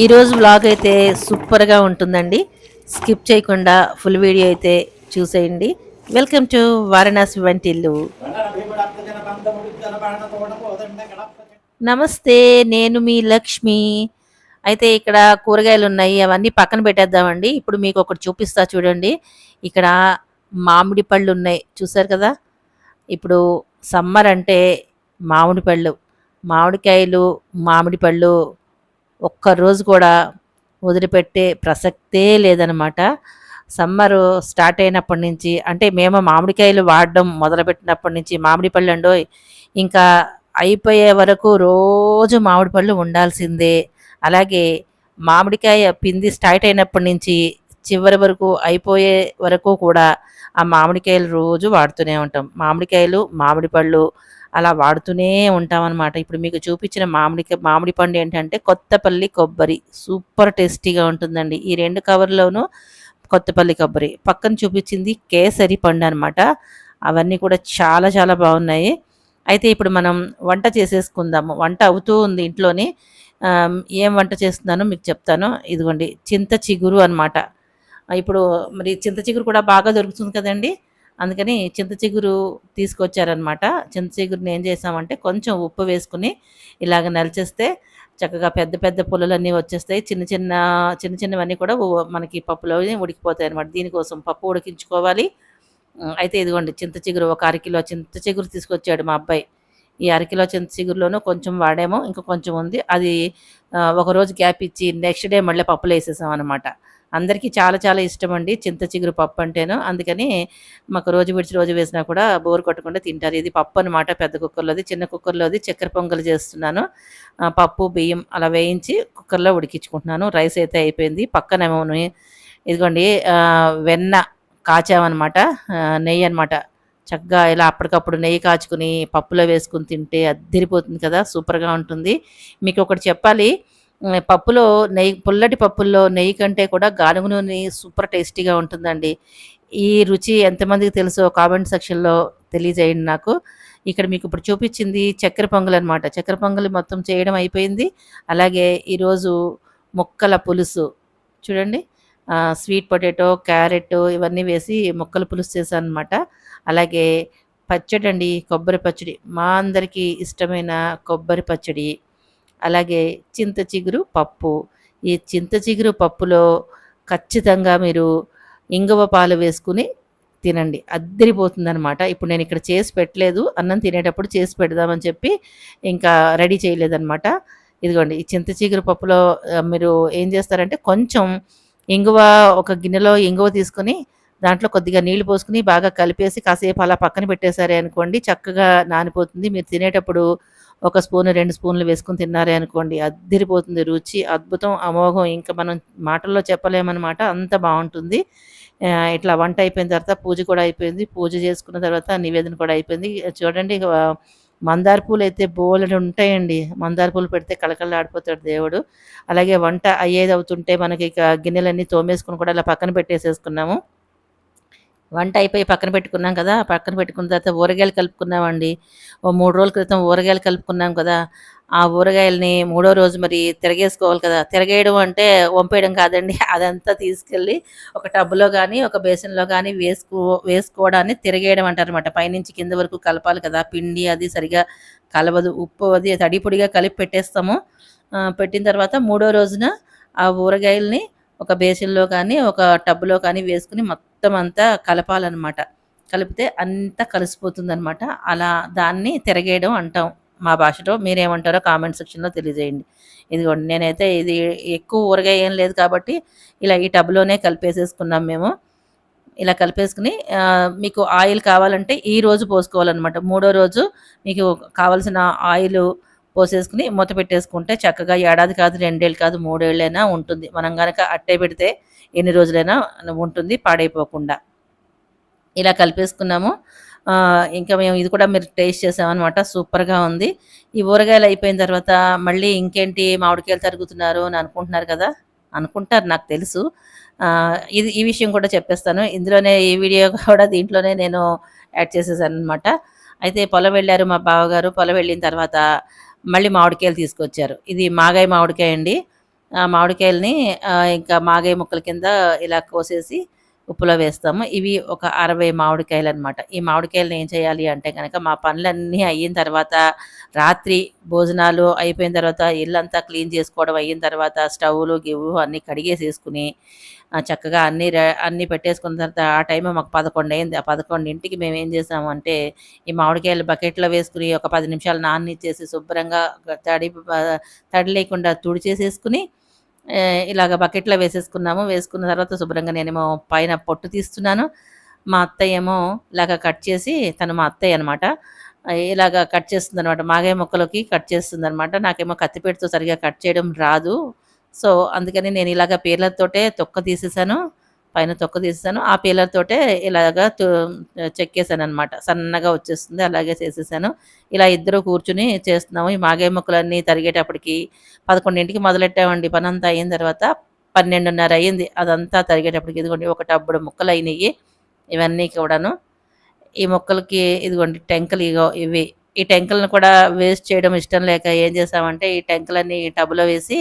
ఈరోజు వ్లాగ్ అయితే సూపర్గా ఉంటుందండి. స్కిప్ చేయకుండా ఫుల్ వీడియో అయితే చూసేయండి. వెల్కమ్ టు వారణాసి వంటిల్లు. నమస్తే, నేను మీ లక్ష్మి. అయితే ఇక్కడ కూరగాయలు ఉన్నాయి, అవన్నీ పక్కన పెట్టేద్దామండి. ఇప్పుడు మీకు ఒకటి చూపిస్తా చూడండి. ఇక్కడ మామిడి పళ్ళు ఉన్నాయి, చూసారు కదా. ఇప్పుడు సమ్మర్ అంటే మామిడి పళ్ళు, మామిడికాయలు, మామిడి పళ్ళు ఒక్కరోజు కూడా వదిలిపెట్టే ప్రసక్తే లేదనమాట. సమ్మరు స్టార్ట్ అయినప్పటి నుంచి, అంటే మేము మామిడికాయలు వాడడం మొదలుపెట్టినప్పటి నుంచి మామిడి పళ్ళు అండోయ్, ఇంకా అయిపోయే వరకు రోజు మామిడి పళ్ళు ఉండాల్సిందే. అలాగే మామిడికాయ పిండి స్టార్ట్ అయినప్పటి నుంచి చివరి వరకు అయిపోయే వరకు కూడా ఆ మామిడికాయలు రోజు వాడుతూనే ఉంటాం. మామిడికాయలు, మామిడి పళ్ళు అలా వాడుతూనే ఉంటామన్నమాట. ఇప్పుడు మీకు చూపించిన మామిడి పండు ఏంటంటే కొత్తపల్లి కొబ్బరి, సూపర్ టేస్టీగా ఉంటుందండి. ఈ 2 కవర్‌లోనూ కొత్తపల్లి కొబ్బరి. పక్కన చూపించింది కేసరి పండు అనమాట. అవన్నీ కూడా చాలా చాలా బాగున్నాయి. అయితే ఇప్పుడు మనం వంట చేసేసుకుందాము. వంట అవుతూ ఉంది ఇంట్లోని. ఏం వంట చేస్తున్నానో మీకు చెప్తాను. ఇదిగోండి చింత చిగురు అనమాట. ఇప్పుడు మరి చింత చిగురు కూడా బాగా దొరుకుతుంది కదండీ! అందుకని చింత చిగురు తీసుకొచ్చారనమాట. చింత చిగురుని ఏం చేసామంటే కొంచెం ఉప్పు వేసుకొని ఇలాగ నలిచేస్తే చక్కగా పెద్ద పెద్ద పుల్లలన్నీ వచ్చేస్తాయి. చిన్నవన్నీ కూడా మనకి పప్పులోనే ఉడికిపోతాయనమాట. దీనికోసం పప్పు ఉడికించుకోవాలి. అయితే ఇదిగోండి చింత చిగురు ఒక అరకిలో చింత చిగురు తీసుకొచ్చాడు మా అబ్బాయి. ఈ అరకిలో చింత చిగురులోనూ కొంచెం వాడాము. ఇంకా కొంచెం ఉంది. అది ఒకరోజు గ్యాప్ ఇచ్చి నెక్స్ట్ డే మళ్ళీ పప్పులో ఏసేసామనమాట. అందరికీ చాలా చాలా ఇష్టమండి చింత చిగురు పప్పు అంటేను. అందుకని మాకు రోజు విడిచి రోజు వేసినా కూడా బోర్ కొట్టకుండా తింటారు. ఇది పప్పు అనమాట, పెద్ద కుక్కర్‌లోది. చిన్న కుక్కర్‌లోది చక్కెర పొంగల్ చేస్తున్నాను. పప్పు, బియ్యం అలా వేయించి కుక్కర్‌లో ఉడికించుకుంటున్నాను. రైస్ అయితే అయిపోయింది. పక్కనేమోని ఇదిగోండి వెన్న కాచామనమాట. నెయ్యి అనమాట. చక్కగా ఇలా అప్పటికప్పుడు నెయ్యి కాచుకొని పప్పులో వేసుకొని తింటే అద్దిరిపోతుంది కదా! సూపర్‌గా ఉంటుంది. మీకొకటి చెప్పాలి. పప్పులో నెయ్యి, పుల్లటి పప్పుల్లో నెయ్యి కంటే కూడా గానుగ నూనె సూపర్ టేస్టీగా ఉంటుందండి. ఈ రుచి ఎంతమందికి తెలుసో కామెంట్ సెక్షన్‌లో తెలియజేయండి నాకు. ఇక్కడ మీకు ఇప్పుడు చూపించింది చక్కెర పొంగలనమాట. చక్కెర పొంగలి మొత్తం చేయడం అయిపోయింది. అలాగే ఈరోజు ముక్కల పులుసు చూడండి. స్వీట్ పొటాటో, క్యారెట్ ఇవన్నీ వేసి ముక్కల పులుసు చేశాననమాట. అలాగే పచ్చడండి, కొబ్బరి పచ్చడి. మా అందరికీ ఇష్టమైన కొబ్బరి పచ్చడి. అలాగే చింత చిగురు పప్పు. ఈ చింత చిగురు పప్పులో ఖచ్చితంగా మీరు ఇంగువ పాలు వేసుకొని తినండి. అద్దిరిపోతుందనమాట. ఇప్పుడు నేనిక్కడ చేసి పెట్టలేదు. అన్నం తినేటప్పుడు చేసి పెడదామని చెప్పి ఇంకా రెడీ చేయలేదనమాట. ఇదిగోండి ఈ చింత చిగురు పప్పులో మీరు ఏం చేస్తారంటే కొంచెం ఇంగువ, ఒక గిన్నెలో ఇంగువ తీసుకొని దాంట్లో కొద్దిగా నీళ్లు పోసుకొని బాగా కలిపేసి కాసేపు అలా పక్కన పెట్టేశారే అనుకోండి, చక్కగా నానిపోతుంది. మీరు తినేటప్పుడు ఒక స్పూను, 2 స్పూన్లు వేసుకొని తిన్నారే అనుకోండి, అద్దిరిపోతుంది. రుచి అద్భుతం, అమోఘం. ఇంక మనం మాటల్లో చెప్పలేమనమాట. అంత బావుంటుంది. ఇట్లా వంట అయిపోయిన తర్వాత పూజ కూడా అయిపోయింది. పూజ చేసుకున్న తర్వాత నివేదన కూడా అయిపోయింది. చూడండి మందార పూలైతే బోలెడుంటాయండి. మందార పూలు పెడితే కళకళలాడిపోతాడు దేవుడు. అలాగే వంట అయ్యేదవుతుంటే మనకిక గిన్నెలన్నీ తోమేసుకొని కూడా ఇలా పక్కన పెట్టేసేసుకున్నాము. వంట అయిపోయి పక్కన పెట్టుకున్నాం కదా! పక్కన పెట్టుకున్న తర్వాత ఊరగాయలు కలుపుకున్నామండి. ఓ 3 రోజుల క్రితం ఊరగాయలు కలుపుకున్నాం కదా! ఆ ఊరగాయలని మూడో రోజు మరి తిరగేసుకోవాలి కదా! తిరగేయడం అంటే వంపేయడం కాదండి. అదంతా తీసుకెళ్ళి ఒక టబ్‌లో గానీ, ఒక బేసిన్‌లో గానీ వేసుకోవడాన్ని తిరగేయడం అంటారనమాట. పైనుంచి కింద వరకు కలపాలి కదా! పిండి అది సరిగ్గా కలవదు. ఉప్పు అది తడి పొడిగా కలిపి పెట్టేస్తాము. పెట్టిన తర్వాత మూడో రోజున ఆ ఊరగాయల్ని ఒక బేసిన్‌లో కానీ, ఒక టబ్‌లో కానీ వేసుకొని మొత్తం అంతా కలపాలనమాట. కలిపితే అంతా కలిసిపోతుందనమాట. అలా దాన్ని తిరగేయడం అంటాం మా భాషలో. మీరేమంటారో కామెంట్ సెక్షన్‌లో తెలియజేయండి. ఇదిగోండి నేనైతే ఇది ఎక్కువ ఊరగాయ ఏం లేదు కాబట్టి ఇలా ఈ టబ్‌లోనే కలిపేసేసుకున్నాం మేము. ఇలా కలిపేసుకొని మీకు ఆయిల్ కావాలంటే ఈ రోజు పోసుకోవాలనమాట. మూడో రోజు మీకు కావాల్సిన ఆయిలు పోసేసుకొని మూత పెట్టేసుకుంటే చక్కగా ఏడాది కాదు, 2 ఏళ్ళు కాదు, 3 ఏళ్ళైనా ఉంటుంది. మనం గనక అట్టే పెడితే ఎన్ని రోజులైనా ఉంటుంది పాడైపోకుండా. ఇలా కలిపేసుకున్నాము. ఇంకా మేము ఇది కూడా మీరు టేస్ట్ చేసామనమాట. సూపర్‌గా ఉంది. ఈ ఊరగాయలు అయిపోయిన తర్వాత మళ్ళీ ఇంకేంటి మామిడికాయలు తరుగుతున్నారు అని అనుకుంటున్నారు కదా! అనుకుంటారు, నాకు తెలుసు. ఈ విషయం కూడా చెప్పేస్తాను. ఇందులోనే ఈ వీడియో కూడా దీంట్లోనే నేను యాడ్ చేసేసాననమాట. అయితే పొలం వెళ్లారు మా బావగారు. పొలం వెళ్ళిన తర్వాత మళ్ళీ మామిడికాయలు తీసుకొచ్చారు. ఇది మాగాయి మామిడికాయ అండి. ఆ మామిడికాయలని ఇంకా మాగాయ ముక్కల కింద ఇలా కోసేసి ఉప్పులో వేస్తాము. ఇవి ఒక 60 మామిడికాయలనమాట. ఈ మామిడికాయలని ఏం చేయాలి అంటే గనక మా పనులన్నీ అయిన తర్వాత రాత్రి భోజనాలు అయిపోయిన తర్వాత ఇల్లంతా క్లీన్ చేసుకోవడం అయిన తర్వాత స్టవ్‌లు, గివ్వు అన్నీ కడిగేసేసుకొని చక్కగా అన్నీ పెట్టేసుకున్న తర్వాత ఆ టైం మాకు 11 అయింది. ఆ 11కి మేమేం చేసాము అంటే ఈ మామిడికాయలు బకెట్‌లో వేసుకొని ఒక 10 నిమిషాలు నాననిచ్చేసి శుభ్రంగా తడి లేకుండా తుడిచేసేసుకొని ఇలాగ బకెట్‌లో వేసేసుకున్నాము. వేసుకున్న తర్వాత శుభ్రంగా నేనేమో పైన పొట్టు తీస్తున్నాను. మా అత్తయ్య ఏమో ఇలాగ కట్ చేసి తను మా అత్తయ్య అనమాట. ఇలాగ కట్ చేస్తుందనమాట. మాగాయ ముక్కలకి కట్ చేస్తుందనమాట. నాకేమో కత్తిపీటతో సరిగ్గా కట్ చేయడం రాదు. సో, అందుకని నేను ఇలాగ పీలర్‌తోటే తొక్క తీసేసాను. పైన తొక్క తీసేసాను. ఆ పీలర్ తోటే ఇలాగా చెక్కేసాననమాట. సన్నగా వచ్చేస్తుంది. అలాగే చేసేసాను. ఇలా ఇద్దరు కూర్చొని చేస్తున్నాము. ఈ మాగాయ ముక్కలన్నీ తరిగేటప్పటికి 11కి మొదలెట్టామండి. పనంతా అయిన తర్వాత 12:30 అయింది. అదంతా తరిగేటప్పటికి ఇదిగోండి ఒక టబ్బుడు ముక్కలయినియి. ఇవన్నీ కూడాను. ఈ మొక్కలకి ఇదిగోండి టెంకలు ఇగో ఇవి. ఈ టెంకలను కూడా వేస్ట్ చేయడం ఇష్టం లేక ఏం చేసామంటే, ఈ టెంకలన్నీ ఈ టబ్‌లో వేసి,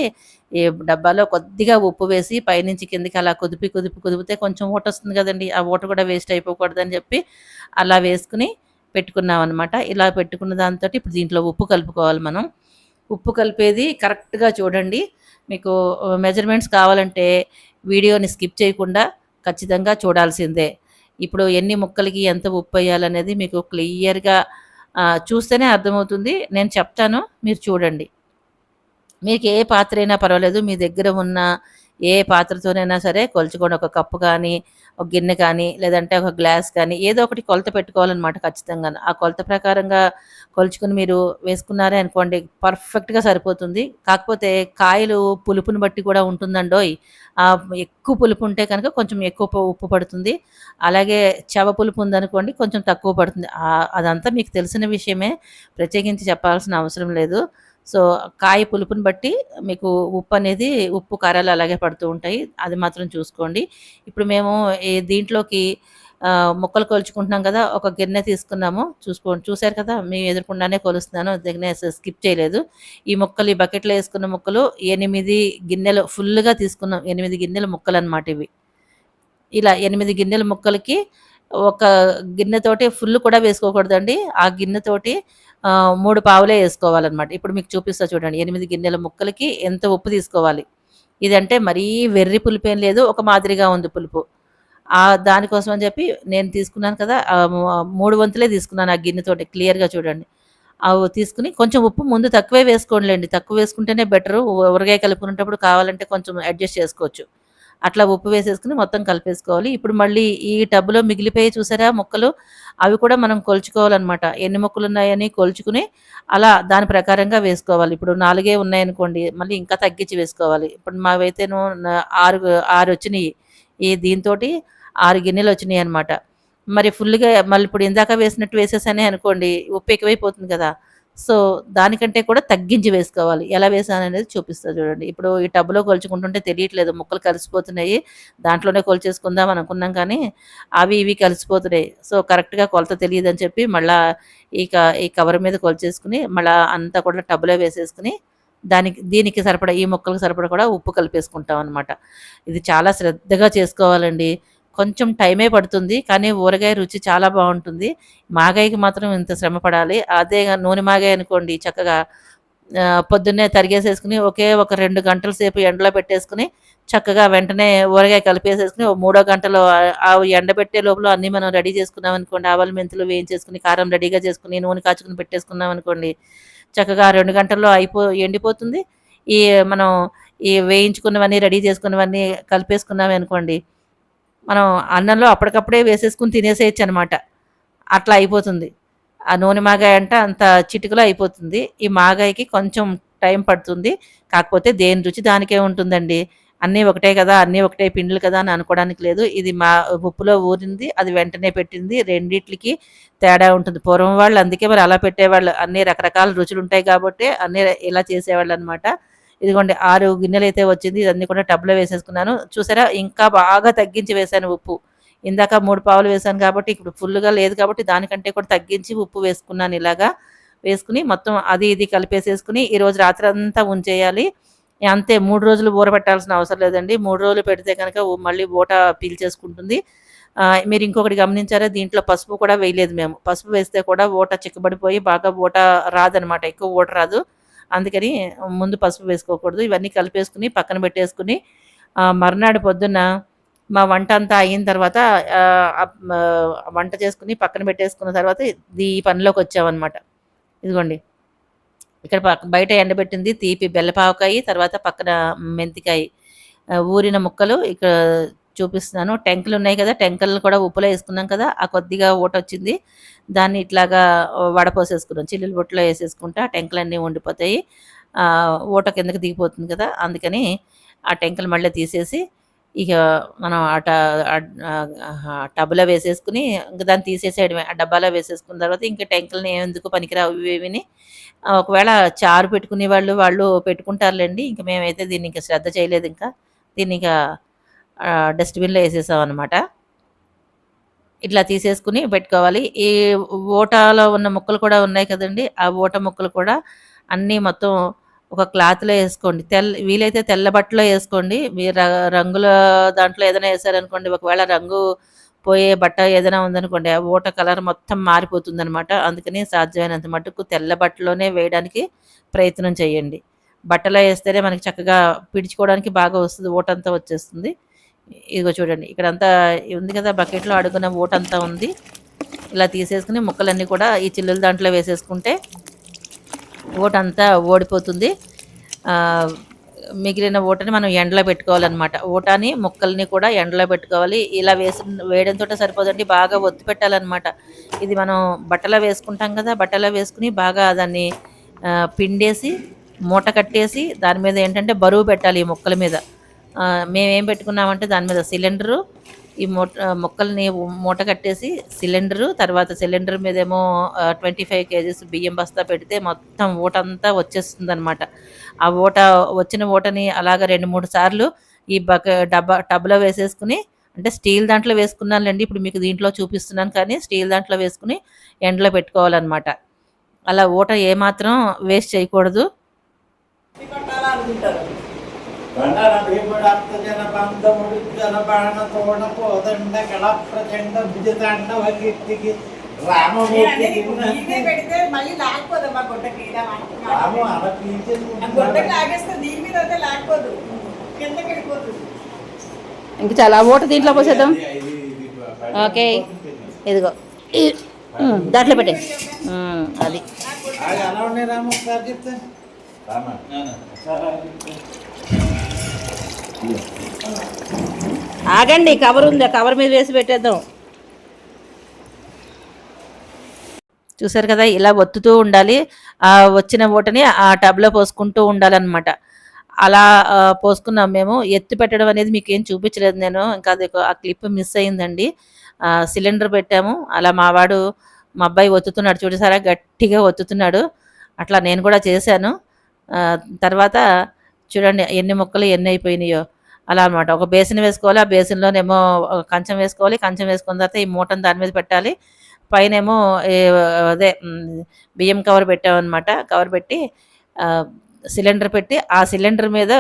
ఈ డబ్బాలో కొద్దిగా ఉప్పు వేసి పైనుంచి కిందకి అలా కుదిపితే కొంచెం ఊటొస్తుంది గదండీ! ఆ ఊట కూడా వేస్ట్ అయిపోకూడదని చెప్పి అలా వేసుకొని పెట్టుకున్నామనమాట. ఇలా పెట్టుకున్న దాంతోటి ఇప్పుడు దీంట్లో ఉప్పు కలుపుకోవాలి మనం. ఉప్పు కలిపేది కరెక్ట్‌గా చూడండి. మీకు మెజర్‌మెంట్స్ కావాలంటే వీడియోని స్కిప్ చేయకుండా ఖచ్చితంగా చూడాల్సిందే. ఇప్పుడు ఎన్ని ముక్కలకి ఎంత ఉప్పేయాలనేది మీకు క్లియర్‌గా చూస్తేనే అర్థమవుతుంది. నేను చెప్తాను. మీరు చూడండి. మీకు ఏ పాత్రైనా పర్వాలేదు. మీ దగ్గర ఉన్న ఏ పాత్రతోనైనా సరే కొలుచుకోండి. ఒక కప్పు కానీ, ఒక గిన్నె కానీ, లేదంటే ఒక గ్లాస్ కానీ ఏదో ఒకటి కొలత పెట్టుకోవాలనమాట ఖచ్చితంగాను. ఆ కొలత ప్రకారంగా కొలుచుకొని మీరు వేసుకున్నారే అనుకోండి పర్ఫెక్ట్‌గా సరిపోతుంది. కాకపోతే కాయలు పులుపుని బట్టి కూడా ఉంటుందండోయ్! ఎక్కువ పులుపు ఉంటే కనుక కొంచెం ఎక్కువ ఉప్పు పడుతుంది. అలాగే పులుపు ఉందనుకోండి కొంచెం తక్కువ పడుతుంది. అదంతా మీకు తెలిసిన విషయమే. ప్రత్యేకించి చెప్పాల్సిన అవసరం లేదు. సో, కాయ పులుపుని బట్టి మీకు ఉప్పనేది ఉప్పు, కారాలు అలాగే పడుతూ ఉంటాయి. అది మాత్రం చూసుకోండి. ఇప్పుడు మేము దీంట్లోకి ముక్కలు కొలుచుకుంటున్నాం కదా! ఒక గిన్నె తీసుకున్నాము. చూసారు కదా! మీ ఎదురుగుండానే కొలుస్తున్నాను. గిన్నె స్కిప్ చేయలేదు. ఈ ముక్కలు ఈ బకెట్‌లో ఏసుకున్న ముక్కలు 8 గిన్నెలు ఫుల్లుగా తీసుకున్నాం. 8 గిన్నెల ముక్కలనమాట ఇవి. ఇలా 8 గిన్నెల ముక్కలకి ఒక గిన్నెతోటి ఫుల్ కూడా వేసుకోకూడదండి. ఆ గిన్నెతోటి 3 పావులే ఏసుకోవాలనమాట. ఇప్పుడు మీకు చూపిస్తా చూడండి. 8 గిన్నెల ముక్కలకి ఎంత ఉప్పు తీసుకోవాలి. ఇదంటే మరీ వెర్రి పులుపేం లేదు. ఒక మాదిరిగా ఉంది పులుపు. దానికోసం అని చెప్పి నేను తీసుకున్నాను కదా! 3 వంతులే తీసుకున్నాను ఆ గిన్నెతోటి క్లియర్‌గా చూడండి. అవి తీసుకొని కొంచెం ఉప్పు ముందు తక్కువే వేసుకోండిలెండి. తక్కువ వేసుకుంటేనే బెటరు. ఊరగాయ కలుపుకునేటప్పుడు కావాలంటే కొంచెం అడ్జస్ట్ చేసుకోవచ్చు. అట్లా ఉప్పు వేసేసుకొని మొత్తం కలిపేసుకోవాలి. ఇప్పుడు మళ్ళీ ఈ టబ్‌లో మిగిలిపోయాయి చూసారా ముక్కలు, అవి కూడా మనం కొలుచుకోవాలనమాట. ఎన్ని ముక్కలున్నాయని కొలుచుకొని, అలా దాని ప్రకారంగా వేసుకోవాలి. ఇప్పుడు 4 ఉన్నాయనుకోండి, మళ్ళీ ఇంకా తగ్గించి వేసుకోవాలి. ఇప్పుడు మావైతేను 6 6 ఈ దీనితోటి 6 గిన్నెలొచ్చినియనమాట. మరి ఫుల్లుగా మళ్ళీ ఇప్పుడు ఇందాక వేసినట్టు వేసేసానే అనుకోండి, ఉప్పు ఎక్కువైపోతుంది కదా! సో, దానికంటే కూడా తగ్గించి వేసుకోవాలి. ఎలా వేసాననేది చూపిస్తా చూడండి. ఇప్పుడు ఈ టబ్‌లో కొలుచుకుంటుంటే తెలియట్లేదు. ముక్కలు కలిసిపోతున్నాయి. దాంట్లోనే కొలిచేసుకుందాం అనుకున్నాం కానీ, అవి ఇవి కలిసిపోతున్నాయి. సో, కరెక్ట్‌గా కొలత తెలీదని చెప్పి మళ్ళా ఇక ఈ కవర్ మీద కొలిచేసుకొని, మళ్ళా అంతా కూడా టబ్‌లో వేసేసుకొని, దీనికి సరిపడా ఈ ముక్కలకు సరిపడా కూడా ఉప్పు కలిపేసుకుంటామనమాట. ఇది చాలా శ్రద్ధగా చేసుకోవాలండి. కొంచెం టైమే పడుతుంది. కానీ ఊరగాయ రుచి చాలా బావుంటుంది. మాగాయకి మాత్రం ఇంత శ్రమ పడాలి. అదే నూనె మాగాయ అనుకోండి చక్కగా పొద్దున్నే తరిగేసేసుకొని ఒకే ఒక 2 గంటల సేపు ఎండలో పెట్టేసుకొని, చక్కగా వెంటనే ఊరగాయ కలిపేసేసుకొని, ఓ మూడో గంటలో అవి ఎండబెట్టే లోపల అన్నీ మనం రెడీ చేసుకున్నామనుకోండి, ఆవాలు, మెంతులు వేయించేసుకొని, కారం రెడీగా చేసుకొని, నూనె కాచుకొని పెట్టేసుకున్నామనుకోండి, చక్కగా 2 గంటల్లో ఎండిపోతుంది. ఈ మనం ఈ వేయించుకున్నవన్నీ, రెడీ చేసుకున్నవన్నీ కలిపేసుకున్నామనుకోండి, మనం అన్నంలో అప్పటికప్పుడే వేసేసుకొని తినేసేయొచ్చనమాట. అట్లా అయిపోతుంది. ఆ నూనె మాగాయ అంట అంత చిటికలో అయిపోతుంది. ఈ మాగాయకి కొంచెం టైం పడుతుంది. కాకపోతే దేని రుచి దానికే ఉంటుందండి. అన్నీ ఒకటే కదా! అన్నీ ఒకటే పిండిలు కదా! అని అనుకోవడానికి లేదు. ఇది ఉప్పులో ఊరింది. అది వెంటనే పెట్టింది. రెండిట్లికి తేడా ఉంటుంది. పూర్వం వాళ్ళు అందుకే మరి అలా పెట్టేవాళ్ళు. అన్ని రకరకాల రుచులుంటాయి కాబట్టే అన్నీ ఇలా చేసేవాళ్ళనమాట. ఇదిగోండి 6 గిన్నెలైతే వచ్చింది. ఇదన్నీ కూడా టబ్‌లో వేసేసుకున్నాను. చూసారా ఇంకా బాగా తగ్గించి వేశాను ఉప్పు. ఇందాక 3 పావులు వేశాను కాబట్టి ఇప్పుడు ఫుల్లుగా లేదు కాబట్టి దానికంటే కూడా తగ్గించి ఉప్పు వేసుకున్నాను ఇలాగా. వేసుకొని మొత్తం అది ఇది కలిపేసేసుకొని ఈరోజు రాత్రంతా ఉంచేయాలి. అంతే 3 రోజులు ఊరబెట్టాల్సిన అవసరం లేదండి. 3 రోజులు పెడితే గనక మళ్ళీ ఊట పీల్చేసుకుంటుంది. మీరు ఇంకొకటి గమనించారా? దీంట్లో పసుపు కూడా వేయలేదు మేము. పసుపు వేస్తే కూడా ఊట చిక్కబడిపోయి బాగా ఊట రాదనమాట. ఎక్కువ ఊట రాదు. అందుకని ముందు పసుపు వేసుకోకూడదు. ఇవన్నీ కలిపేసుకొని పక్కన పెట్టేసుకొని మర్నాడు పొద్దున్న మా వంట అంతా అయిన తర్వాత వంట చేసుకొని పక్కన పెట్టేసుకున్న తర్వాత ఈ పనిలోకొచ్చామనమాట. ఇదిగోండి. ఇక్కడ బయట ఎండబెట్టింది తీపి బెల్లపావకాయి, తర్వాత పక్కన మెంతికాయ ఊరిన ముక్కలు ఇక్కడ చూపిస్తున్నాను. టెంకలున్నాయి కదా! టెంకలను కూడా ఉప్పులో ఏసుకున్నాం కదా! ఆ కొద్దిగా ఊటొచ్చింది. దాన్ని ఇట్లాగా వడపోసేసుకున్నాం. చిల్లులు బుట్టలో ఏసేసుకుంటే ఆ టెంకలన్నీ ఉండిపోతాయి. ఊట కిందకి దిగిపోతుంది కదా! అందుకని ఆ టెంకలు మళ్ళీ తీసేసి ఇక మనం టబ్‌లో వేసేసుకొని ఇంక దాన్ని తీసేసేయడమే. ఆ డబ్బాలో వేసేసుకున్న తర్వాత ఇంక టెంకలని ఎందుకు పనికిరావు ఇవేవిని. ఒకవేళ చారు పెట్టుకునేవాళ్ళు వాళ్ళు పెట్టుకుంటారులెండి. ఇంక మేమైతే దీన్నింక శ్రద్ధ చేయలేదింకా. దీన్నిక డస్ట్‌బిన్‌లో ఏసేసామనమాట. ఇట్లా తీసేసుకొని పెట్టుకోవాలి. ఈ ఊటలో ఉన్న ముక్కలు కూడా ఉన్నాయి కదండీ! ఆ ఊట ముక్కలు కూడా అన్నీ మొత్తం ఒక క్లాత్‌లో ఏసుకోండి. వీలైతే తెల్ల బట్టలో ఏసుకోండి. మీరు రంగుల దాంట్లో ఏదైనా ఏసారనుకోండి, ఒకవేళ రంగు పోయే బట్ట ఏదైనా ఉందనుకోండి, ఆ ఊట కలర్ మొత్తం మారిపోతుందనమాట. అందుకని సాధ్యమైనంత మటుకు తెల్ల బట్టలోనే వేయడానికి ప్రయత్నం చేయండి. బట్టలో ఏస్తేనే మనకి చక్కగా పిడుచుకోవడానికి బాగా వస్తది. ఊటంతా వచ్చేస్తుంది. ఇదిగో చూడండి. ఇక్కడంతా ఉంది కదా! బకెట్‌లో అడుగున ఊటంతా ఉంది. ఇలా తీసేసుకొని ముక్కలన్నీ కూడా ఈ చిల్లుల దాంట్లో వేసేసుకుంటే ఊటంతా ఓడిపోతుంది. ఆహ్, మిగిలిన ఊటని మనం ఎండలో పెట్టుకోవాలనమాట. ఊటని, ముక్కల్ని కూడా ఎండలో పెట్టుకోవాలి. ఇలా వేయడంతోటే సరిపోదండి. బాగా ఒత్తి పెట్టాలనమాట. ఇది మనం బట్టలో వేసుకుంటాం కదా! బట్టలో వేసుకొని బాగా దాన్ని పిండేసి, మూట కట్టేసి దాని మీద ఏంటంటే బరువు పెట్టాలి ఈ ముక్కల మీద. మేమేం పెట్టుకున్నామంటే దాని మీద సిలిండరు, ఈ ముక్కల్ని మూట కట్టేసి సిలిండరు, తర్వాత సిలిండర్ మీదేమో 25 కేజీస్ బియ్యం బస్తా పెడితే మొత్తం ఊటంతా వచ్చేస్తుందనమాట. ఆ వచ్చిన ఊటని అలాగా 2, 3 సార్లు ఈ టబ్‌లో వేసేసుకొని, అంటే స్టీల్ దాంట్లో వేసుకున్నానులెండి. ఇప్పుడు మీకు దీంట్లో చూపిస్తున్నాను కానీ స్టీల్ దాంట్లో వేసుకొని ఎండలో పెట్టుకోవాలనమాట. అలా ఊట ఏమాత్రం వేస్ట్ చేయకూడదు. బండల భీముడాత్త జన బంధముడు జన బాణ తోడ కోదండ కళ ప్రచండ భుజతాండ కీర్తికి రామమూర్తికి పెడితే మళ్ళీ లాకపోదు మా గొడ్డకి రాము అలా గొడ్డకి లాగేస్తే దీని మీద అయితే లాకపోదు కిందకి వెళ్ళిపోతుంది. ఇంక చాలా ఓట దీంట్లో పోసేద్దాం. ఓకే, ఇదిగో దాంట్లో పెట్టే అది అలా ఉన్నాయి రాము ఒకసారి చెప్తే ఆగండి, కవర్ ఉంది, కవర్ మీద వేసి పెట్టేద్దాం. చూసారు కదా, ఇలా ఒత్తుతూ ఉండాలి. వచ్చిన ఓటని ఆ టబ్లో పోసుకుంటూ ఉండాలన్నమాట. అలా పోసుకున్నాం మేము. ఎత్తి పెట్టడం అనేది మీకు ఏం చూపించలేదు నేను, ఇంకా అది ఆ క్లిప్ మిస్ అయిందండి. సిలిండర్ పెట్టాము. అలా మా అబ్బాయి ఒత్తుతున్నాడు, చూసారా గట్టిగా ఒత్తుతున్నాడు. అట్లా నేను కూడా చేశాను. తర్వాత చూడండి ఎన్ని ముక్కలు ఎన్ని అయిపోయినాయో. అలా అనమాట. ఒక బేసిన్ వేసుకోవాలి. ఆ బేసిన్‌లోనేమో కంచం వేసుకోవాలి. కంచం వేసుకున్న తర్వాత ఈ మూటను దాని మీద పెట్టాలి. పైనేమో అదే బియ్యం కవర్ పెట్టామనమాట. కవర్ పెట్టి సిలిండర్ పెట్టి ఆ సిలిండర్ మీద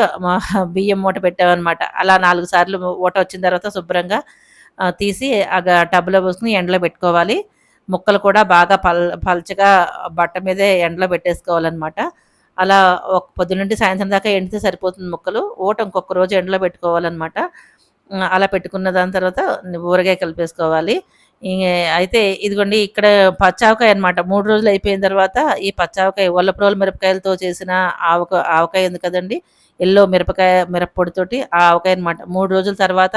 బియ్యం మూట పెట్టామనమాట. అలా 4 సార్లు ఊట వచ్చిన తర్వాత శుభ్రంగా తీసి టబ్‌లో పోసుకొని ఎండలో పెట్టుకోవాలి. ముక్కలు కూడా బాగా పల్చగా బట్ట మీదే ఎండలో పెట్టేసుకోవాలనమాట. అలా పొద్దున్నుండి సాయంత్రం దాకా ఎండితే సరిపోతుంది ముక్కలు. ఊట ఇంకొక రోజు ఎండలో పెట్టుకోవాలనమాట. అలా పెట్టుకున్న దాని తర్వాత ఊరగాయ కలిపేసుకోవాలి. అయితే ఇదిగోండి ఇక్కడ పచ్చావకాయ అనమాట. 3 రోజులు అయిపోయిన తర్వాత ఈ పచ్చావకాయ వల్లప్రోలు మిరపకాయలతో చేసిన ఆవకాయ ఉంది కదండీ! యెల్లో మిరప్పొడితోటి ఆ ఆవకాయ అనమాట. 3 రోజుల తర్వాత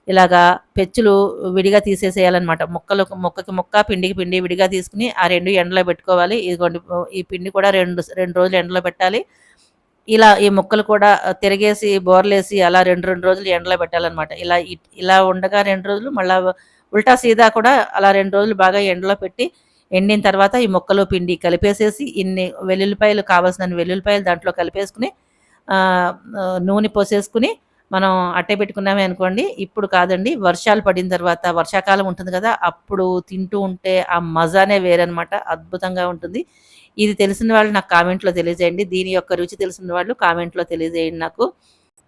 ఇలాగా పెచ్చులు విడిగా తీసేసేయాలనమాట. ముక్కకి ముక్క, పిండికి పిండి విడిగా తీసుకొని ఆ 2 ఎండలో పెట్టుకోవాలి. ఇదిగోండి ఈ పిండి కూడా 2 రోజులు ఎండలో పెట్టాలి. ఇలా ఈ ముక్కలు కూడా తిరగేసి బోర్లేసి అలా 2 రోజులు ఎండలో పెట్టాలనమాట. ఇలా ఉండగా 2 రోజులు మళ్ళా ఉల్టా సీదా కూడా అలా 2 రోజులు బాగా ఎండలో పెట్టి ఎండిన తర్వాత ఈ ముక్కలు పిండి కలిపేసేసి ఇన్ని వెల్లుల్లిపాయలు కావాల్సినన్ని వెల్లుల్లిపాయలు దాంట్లో కలిపేసుకుని నూనె పోసేసుకుని మనం అట్టే పెట్టుకున్నామే అనుకోండి, ఇప్పుడు కాదండి, వర్షాలు పడిన తర్వాత వర్షాకాలం ఉంటుంది కదా! అప్పుడు తింటూ ఉంటే ఆ మజానే వేరనమాట. అద్భుతంగా ఉంటుంది. ఇది తెలిసిన వాళ్ళు నాకు కామెంట్‌లో తెలియజేయండి. దీని యొక్క రుచి తెలిసిన వాళ్ళు కామెంట్‌లో తెలియజేయండి నాకు.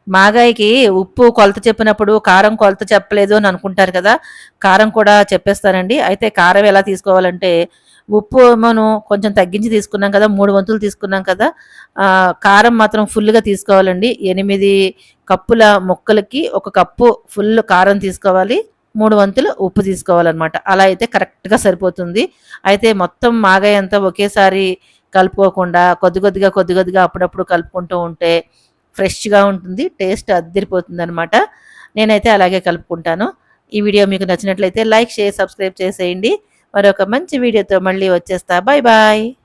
మాగాయికి ఉప్పు కొలత చెప్పినప్పుడు కారం కొలత చెప్పలేదు అని అనుకుంటారు కదా! కారం కూడా చెప్పేస్తానండి. అయితే కారం ఎలా తీసుకోవాలంటే, ఉప్పు మనం కొంచెం తగ్గించి తీసుకున్నాం కదా! 3 వంతులు తీసుకున్నాం కదా! కారం మాత్రం ఫుల్‌గా తీసుకోవాలండి. 8 కప్పుల ముక్కలకి 1 కప్పు ఫుల్ కారం తీసుకోవాలి. 3 వంతులు ఉప్పు తీసుకోవాలనమాట. అలా అయితే కరెక్ట్‌గా సరిపోతుంది. అయితే మొత్తం మాగాయి అంతా ఒకేసారి కలుపుకోకుండా కొద్ది కొద్దిగా అప్పుడప్పుడు కలుపుకుంటూ ఉంటే ఫ్రెష్‌గా ఉంటుంది. టేస్ట్ అద్దిరిపోతుందనమాట. నేనైతే అలాగే కలుపుకుంటాను. ఈ వీడియో మీకు నచ్చినట్లయితే లైక్, షేర్, సబ్స్క్రైబ్ చేసేయండి. మరొక మంచి వీడియోతో మళ్ళీ వచ్చేస్తా. Bye bye.